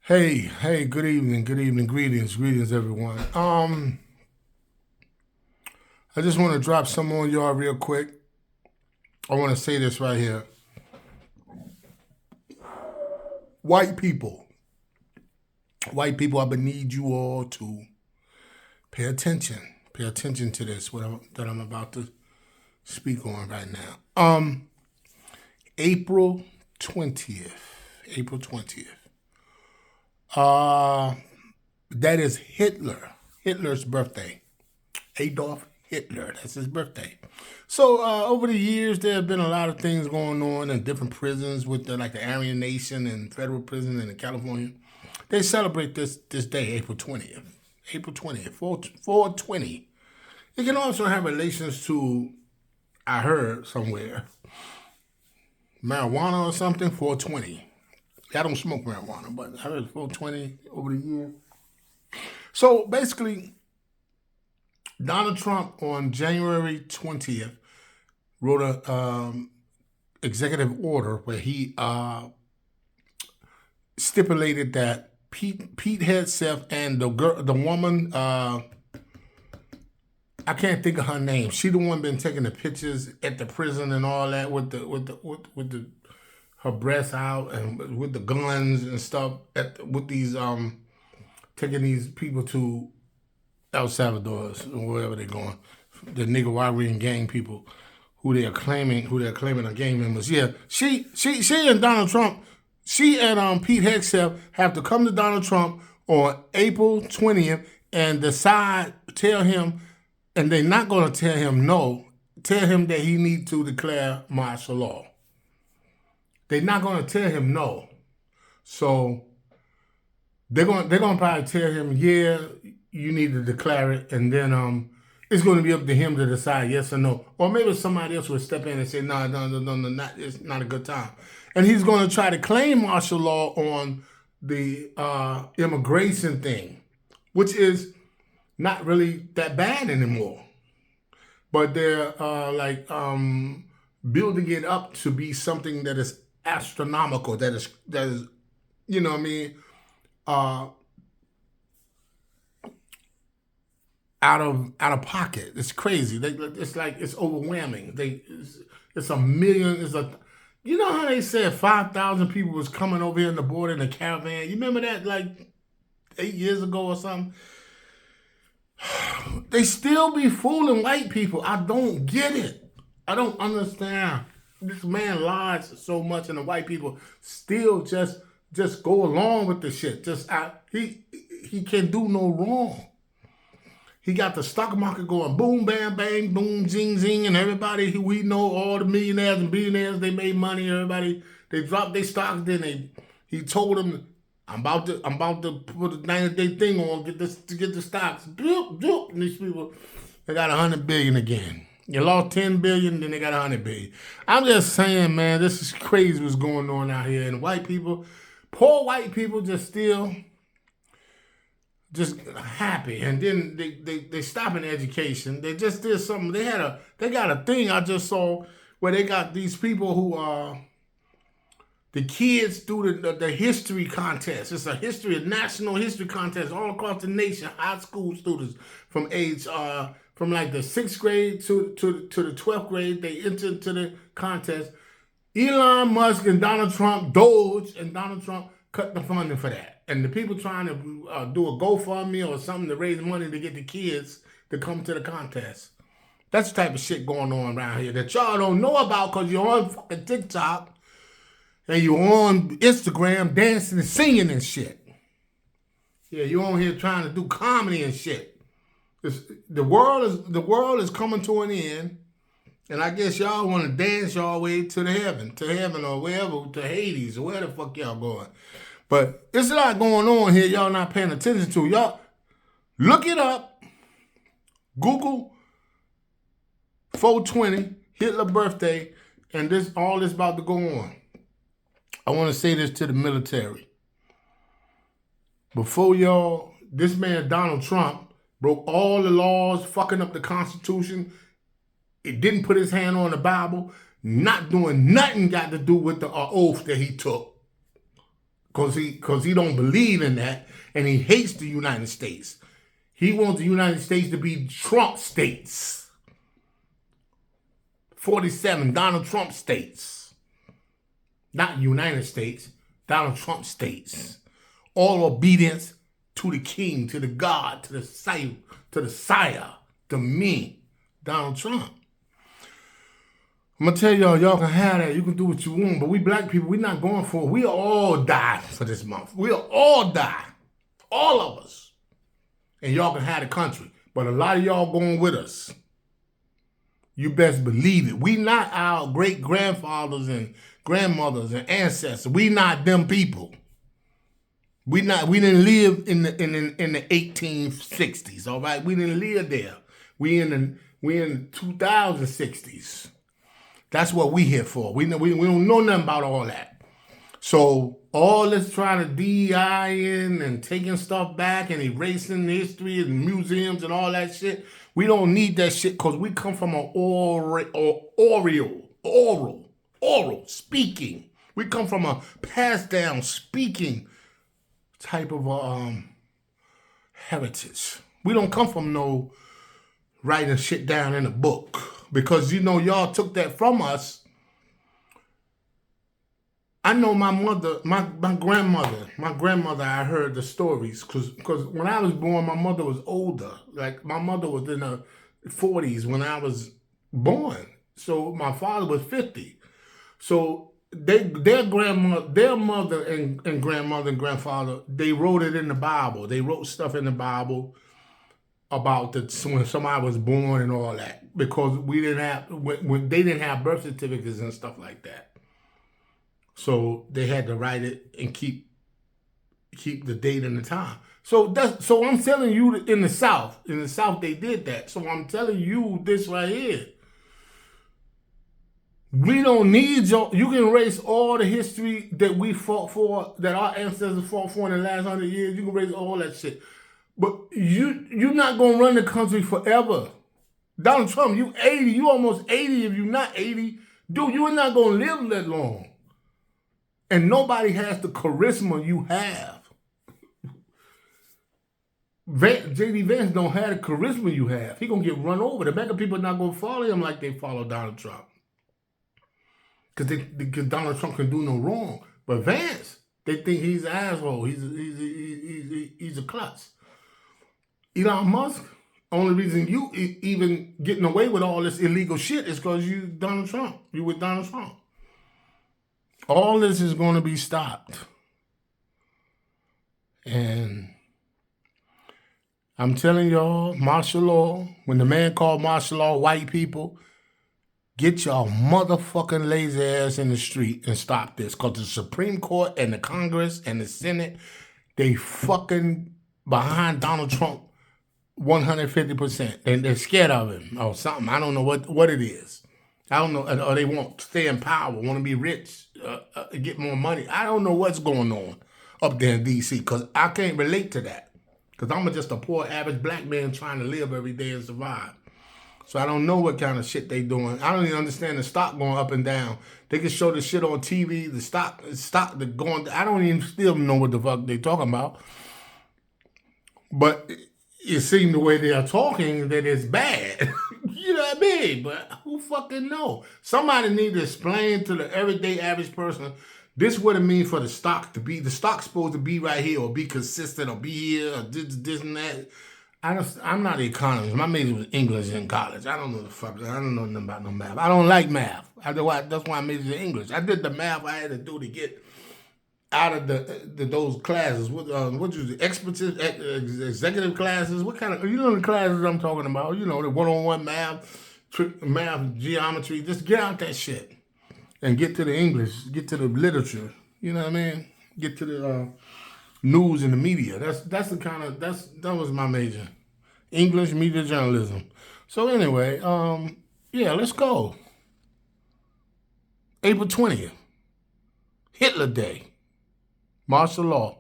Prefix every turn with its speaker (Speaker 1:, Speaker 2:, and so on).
Speaker 1: Hey, good evening, greetings, everyone. I just want to drop some on y'all real quick. I want to say this right here. White people, white people, I need you all to pay attention. Pay attention to this, that I'm about to speak on right now. April 20th. April 20th. Uh, that is Hitler's birthday. Adolf Hitler. That's his birthday. So over the years, there have been a lot of things going on in different prisons with the Aryan Nation and federal prison in California. They celebrate this day, April 20th. April 20th, 420. It can also have relations to, I heard somewhere, marijuana or something, 420. I don't smoke marijuana, but I heard 420 over the years. So basically, Donald Trump on January 20th wrote a executive order where he stipulated that Pete Hegseth and the woman, I can't think of her name. She the one been taking the pictures at the prison and all that with the her breasts out and with the guns and stuff with these taking these people to El Salvador or wherever they're going, the Nicaraguan gang people who they're claiming are gang members. Yeah, she and Donald Trump, she and Pete Hegseth have to come to Donald Trump on April 20th and tell him, and they're not going to tell him no, tell him that he needs to declare martial law. They're not going to tell him no. So they're going to probably tell him, yeah, you need to declare it, and then it's going to be up to him to decide yes or no. Or maybe somebody else will step in and say, no, it's not a good time. And he's going to try to claim martial law on the immigration thing, which is not really that bad anymore. But they're building it up to be something that is astronomical, that is, you know what I mean, out of pocket. It's crazy. It's overwhelming. It's a million. You know how they said 5,000 people was coming over here in the border in a caravan. You remember that like 8 years ago or something? They still be fooling white people. I don't get it. I don't understand. This man lies so much, and the white people still just go along with the shit. He can do no wrong. He got the stock market going boom, bam, bang, boom, zing, zing, and everybody who we know, all the millionaires and billionaires, they made money. Everybody, they dropped their stocks. Then he told them, I'm about to put a 90-day thing on, get the stocks. Doop, doop. And these people, they got 100 billion again. You lost 10 billion, then they got 100 billion. I'm just saying, man, this is crazy what's going on out here. And white people, poor white people, just happy, and then they stop in education. They just did something. They got a thing I just saw where they got these people who the kids do the history contest. It's a national history contest all across the nation. High school students from age from like the 6th grade to the 12th grade, they enter into the contest. Elon Musk and Donald Trump, Doge and Donald Trump cut the funding for that. And the people trying to do a GoFundMe or something to raise money to get the kids to come to the contest. That's the type of shit going on around here that y'all don't know about because you're on fucking TikTok and you're on Instagram dancing and singing and shit. Yeah, you're on here trying to do comedy and shit. The world is coming to an end, and I guess y'all want to dance y'all way to heaven or wherever, to Hades or where the fuck y'all going. But there's a lot going on here y'all not paying attention to. Y'all look it up. Google 420 Hitler birthday, and all this about to go on. I want to say this to the military. Before y'all, this man Donald Trump broke all the laws, fucking up the Constitution. It didn't put his hand on the Bible. Not doing nothing got to do with the oath that he took because he don't believe in that, and he hates the United States. He wants the United States to be Trump states. 47 Donald Trump states. Not United States, Donald Trump states. All obedience to the king, to the God, to the sire, to me, Donald Trump. I'm going to tell y'all, y'all can have that. You can do what you want. But we black people, we're not going for it. We'll all die for this month. We'll all die. All of us. And y'all can have the country. But a lot of y'all going with us. You best believe it. We not our great-grandfathers and grandmothers and ancestors. We not them people. We didn't live in the 1860s, all right? We didn't live there. We in the 2060s. That's what we here for. We don't know nothing about all that. So all this trying to DEI-ing and taking stuff back and erasing history and museums and all that shit, we don't need that shit because we come from an oral speaking. We come from a passed down speaking type of heritage. We don't come from no writing shit down in a book. Because, you know, y'all took that from us. I know my mother, my grandmother, I heard the stories. Because when I was born, my mother was older. Like, my mother was in her 40s when I was born. So, my father was 50. So, their mother and grandmother and grandfather, they wrote it in the Bible. They wrote stuff in the Bible about when somebody was born and all that. Because we didn't have, when they didn't have birth certificates and stuff like that. So they had to write it and keep the date and the time. So I'm telling you, in the South they did that. So I'm telling you this right here. We don't need you can erase all the history that we fought for, that our ancestors fought for in the last 100 years. You can erase all that shit. But you're not gonna run the country forever. Donald Trump, you 80, you almost 80 if you're not 80. Dude, you're not going to live that long. And nobody has the charisma you have. J.D. Vance don't have the charisma you have. He going to get run over. The American people are not going to follow him like they follow Donald Trump. Because Donald Trump can do no wrong. But Vance, they think he's an asshole. He's a klutz. Elon Musk, only reason you even getting away with all this illegal shit is because you Donald Trump. You with Donald Trump. All this is going to be stopped. And I'm telling y'all, martial law, when the man called martial law white people, get y'all motherfucking lazy ass in the street and stop this. Because the Supreme Court and the Congress and the Senate, they fucking behind Donald Trump 150%. And they're scared of him or something. I don't know what it is. I don't know. Or they want to stay in power, want to be rich, get more money. I don't know what's going on up there in D.C. because I can't relate to that. Because I'm just a poor, average black man trying to live every day and survive. So I don't know what kind of shit they doing. I don't even understand the stock going up and down. They can show the shit on TV, the stock going. I don't even still know what the fuck they talking about. But it seems the way they are talking that it's bad. You know what I mean? But who fucking know? Somebody need to explain to the everyday average person, this what it means for the stock to be. The stock's supposed to be right here or be consistent or be here or this and that. I'm not an economist. My major was English in college. I don't know the fuck. I don't know nothing about no math. I don't like math. That's why I majored in English. I did the math I had to do to get out of those classes. What you executive classes? What kind of, you know the classes I'm talking about? You know, the one-on-one math, geometry. Just get out that shit and get to the English, get to the literature. You know what I mean? Get to the news and the media. That was my major. English media journalism. So anyway, yeah, let's go. April 20th. Hitler Day. Martial law.